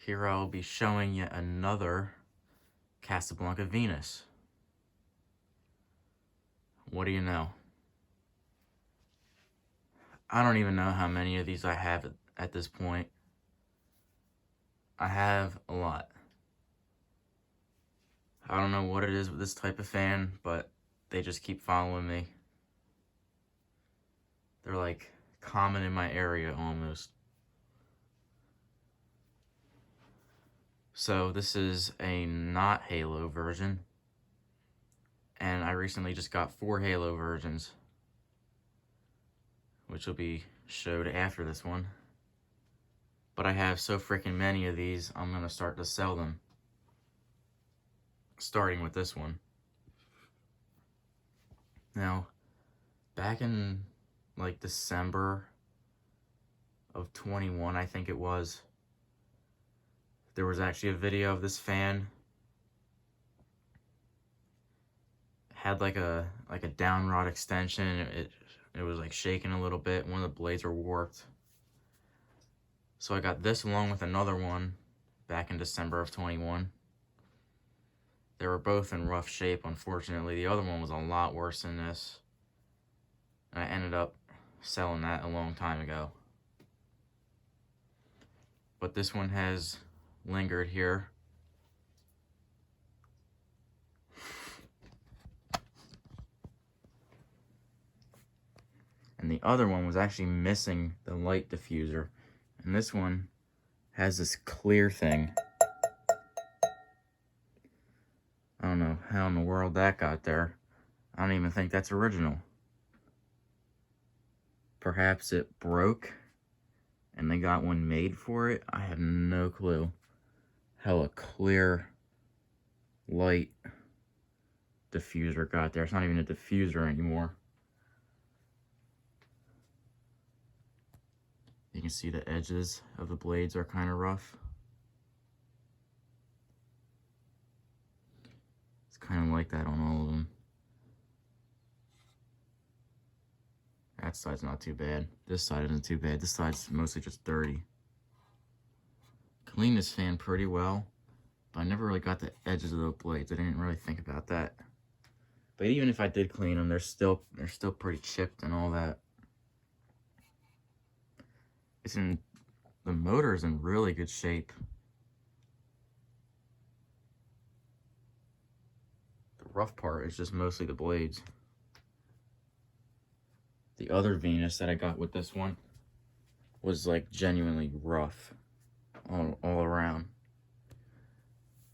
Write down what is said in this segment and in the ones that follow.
Here I'll be showing yet another Casablanca Venus. What do you know? I don't even know how many of these I have at this point. I have a lot. I don't know what it is with this type of fan, but they just keep following me. They're like common in my area almost. So this is a not Halo version, and I recently just got 4 Halo versions, which will be showed after this one. But I have so freaking many of these, I'm gonna start to sell them, starting with this one. Now, back in like December of 21, I think it was, there was actually a video of this fan. It had like a down rod extension. It was like shaking a little bit. One of the blades were warped. So I got this along with another one back in December of 21. They were both in rough shape, unfortunately. The other one was a lot worse than this. And I ended up selling that a long time ago. But this one has lingered here. And the other one was actually missing the light diffuser. And this one has this clear thing. I don't know how in the world that got there. I don't even think that's original. Perhaps it broke and they got one made for it. I have no clue how a clear light diffuser got there. It's not even a diffuser anymore. You can see the edges of the blades are kind of rough. It's kind of like that on all of them. That side's not too bad. This side isn't too bad. This side's mostly just dirty. Cleaned this fan pretty well, but I never really got the edges of the blades. I didn't really think about that. But even if I did clean them, they're still pretty chipped and all that. The motor's in really good shape. The rough part is just mostly the blades. The other Venus that I got with this one was like genuinely rough all around.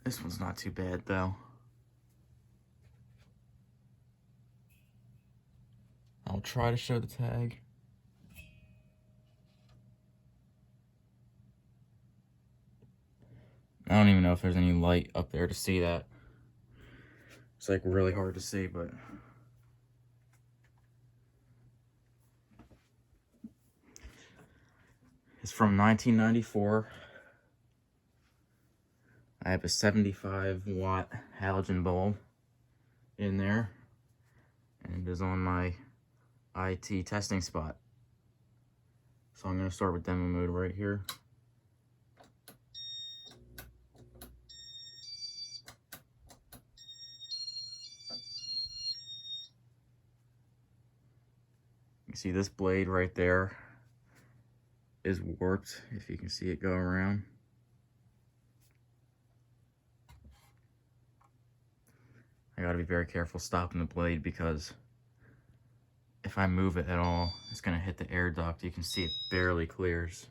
This one's not too bad though. I'll try to show the tag. I don't even know if there's any light up there to see that. It's like really hard to see, but it's from 1994. I have a 75-watt halogen bulb in there, and it is on my IT testing spot. So I'm going to start with demo mode right here. You see this blade right there is warped, if you can see it go around. I gotta be very careful stopping the blade, because if I move it at all, it's gonna hit the air duct. You can see it barely clears.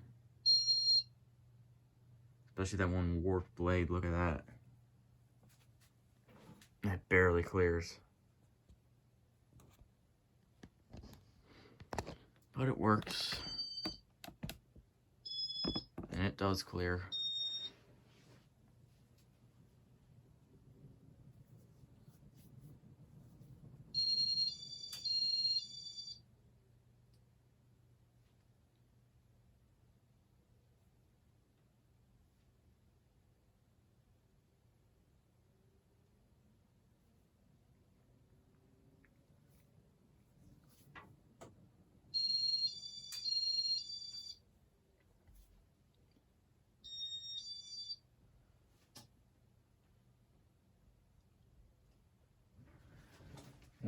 Especially that one warped blade, look at that. It barely clears. But it works. And it does clear.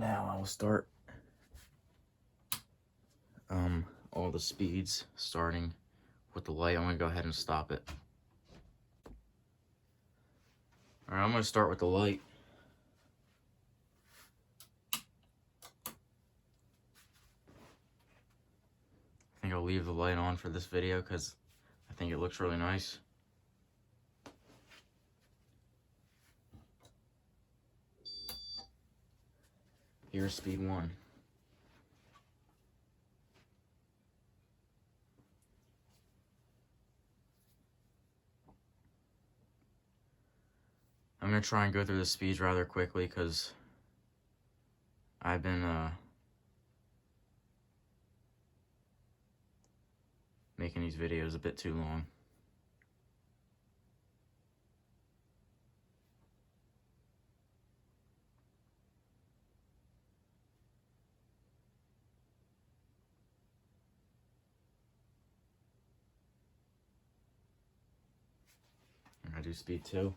Now I will start all the speeds, starting with the light. I'm gonna go ahead and stop it. All right, I'm gonna start with the light. I think I'll leave the light on for this video because I think it looks really nice. Here's speed 1. I'm going to try and go through the speeds rather quickly because I've been making these videos a bit too long. I'm going to do speed 2.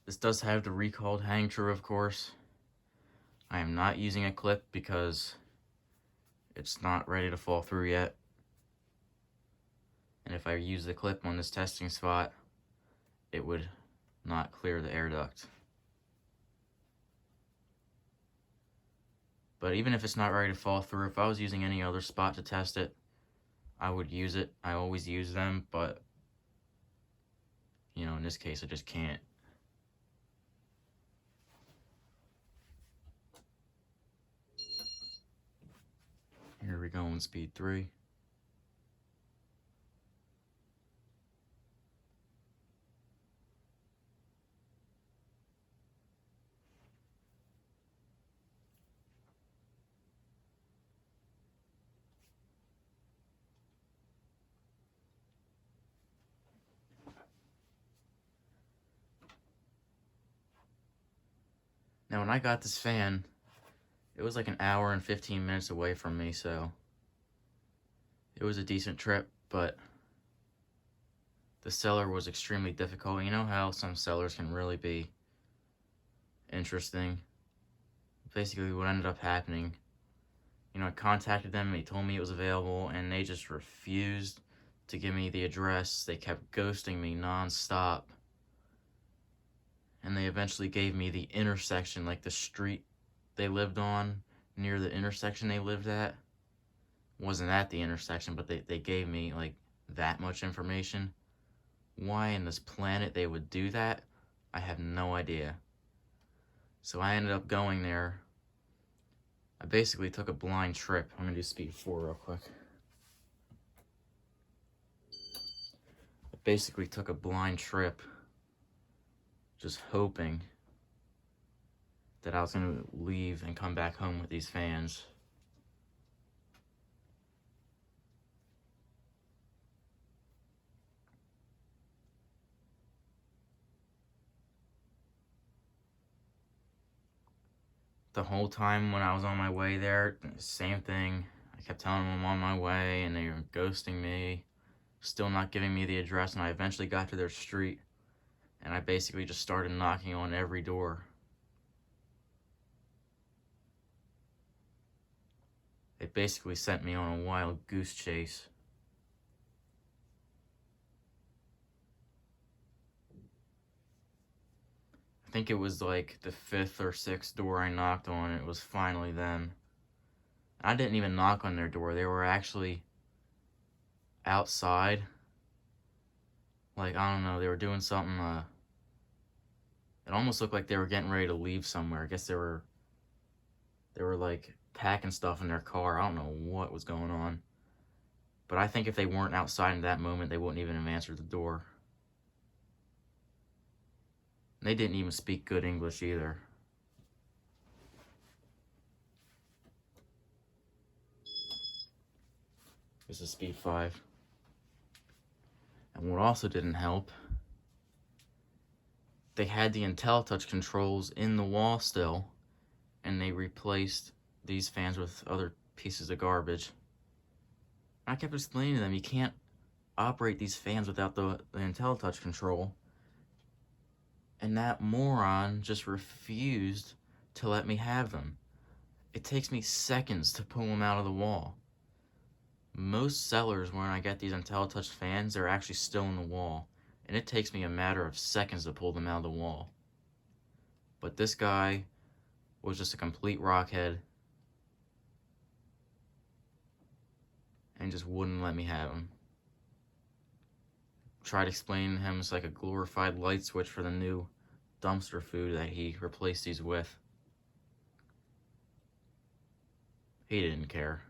This does have the recalled hang true, of course. I am not using a clip because it's not ready to fall through yet. And if I use the clip on this testing spot, it would not clear the air duct. But even if it's not ready to fall through, if I was using any other spot to test it, I would use it. I always use them, but in this case, I just can't. Here we go on speed 3. Now, when I got this fan, it was like an hour and 15 minutes away from me, so it was a decent trip, but the cellar was extremely difficult. You know how some cellars can really be interesting? Basically, what ended up happening, I contacted them, they told me it was available, and they just refused to give me the address. They kept ghosting me non-stop. And they eventually gave me the intersection, like the street they lived on, near the intersection they lived at. Wasn't at the intersection, but they gave me like that much information. Why in this planet they would do that, I have no idea. So I ended up going there. I basically took a blind trip. I'm gonna do speed 4 real quick. I basically took a blind trip, just hoping that I was gonna leave and come back home with these fans. The whole time when I was on my way there, same thing. I kept telling them I'm on my way, and they were ghosting me, still not giving me the address, and I eventually got to their street, and I basically just started knocking on every door. They basically sent me on a wild goose chase. I think it was like the 5th or 6th door I knocked on, it was finally them. I didn't even knock on their door. They were actually outside. Like, I don't know, they were doing something, it almost looked like they were getting ready to leave somewhere. I guess they were like packing stuff in their car. I don't know what was going on. But I think if they weren't outside in that moment, they wouldn't even have answered the door. They didn't even speak good English either. This is speed 5. And what also didn't help, they had the IntelliTouch controls in the wall still, and they replaced these fans with other pieces of garbage. I kept explaining to them, you can't operate these fans without the IntelliTouch control. And that moron just refused to let me have them. It takes me seconds to pull them out of the wall. Most sellers, when I get these IntelliTouch fans, they're actually still in the wall. And it takes me a matter of seconds to pull them out of the wall. But this guy was just a complete rockhead and just wouldn't let me have them. Tried explaining to him it's like a glorified light switch for the new dumpster food that he replaced these with. He didn't care.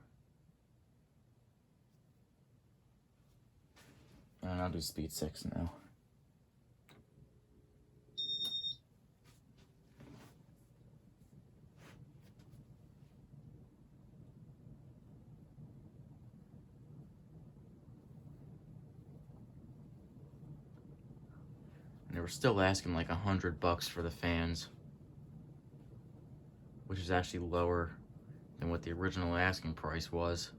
And I'll do speed 6 now. They were still asking like $100 for the fans, which is actually lower than what the original asking price was.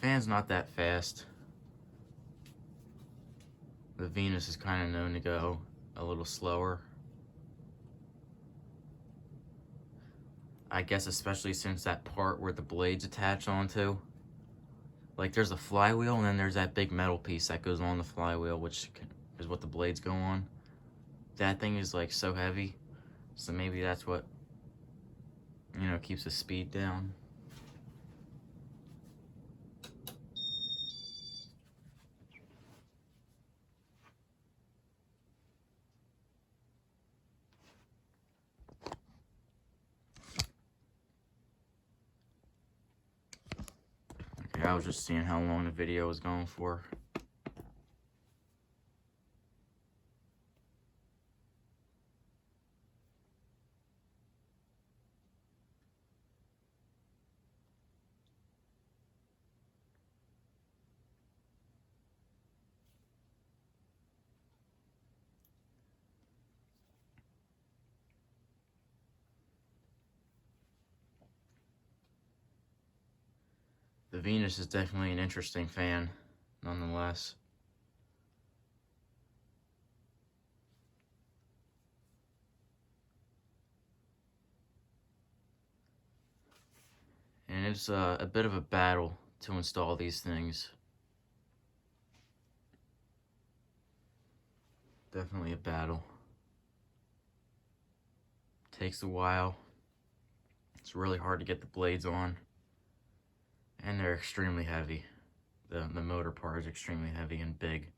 Fan's not that fast. The Venus is kind of known to go a little slower. I guess especially since that part where the blades attach onto. Like there's a flywheel and then there's that big metal piece that goes on the flywheel, which is what the blades go on. That thing is like so heavy. So maybe that's what, you know, keeps the speed down. Okay, I was just seeing how long the video was going for. The Venus is definitely an interesting fan, nonetheless. And it's a bit of a battle to install these things. Definitely a battle. Takes a while. It's really hard to get the blades on. And they're extremely heavy. The motor part is extremely heavy and big.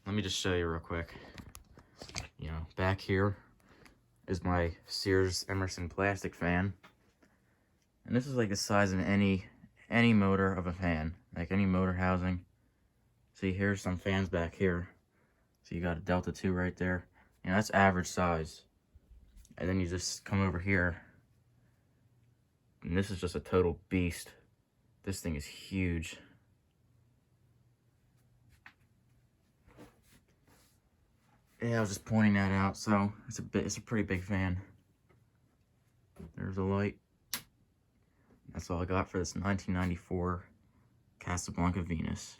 Let me just show you real quick. You know, back here is my Sears Emerson plastic fan. And this is like the size of any motor of a fan, like any motor housing. See, here's some fans back here. So you got a Delta 2 right there. You know, that's average size. And then you just come over here. And this is just a total beast. This thing is huge. Yeah, I was just pointing that out. So it's a pretty big fan. There's a light. That's all I got for this 1994 Casablanca Venus.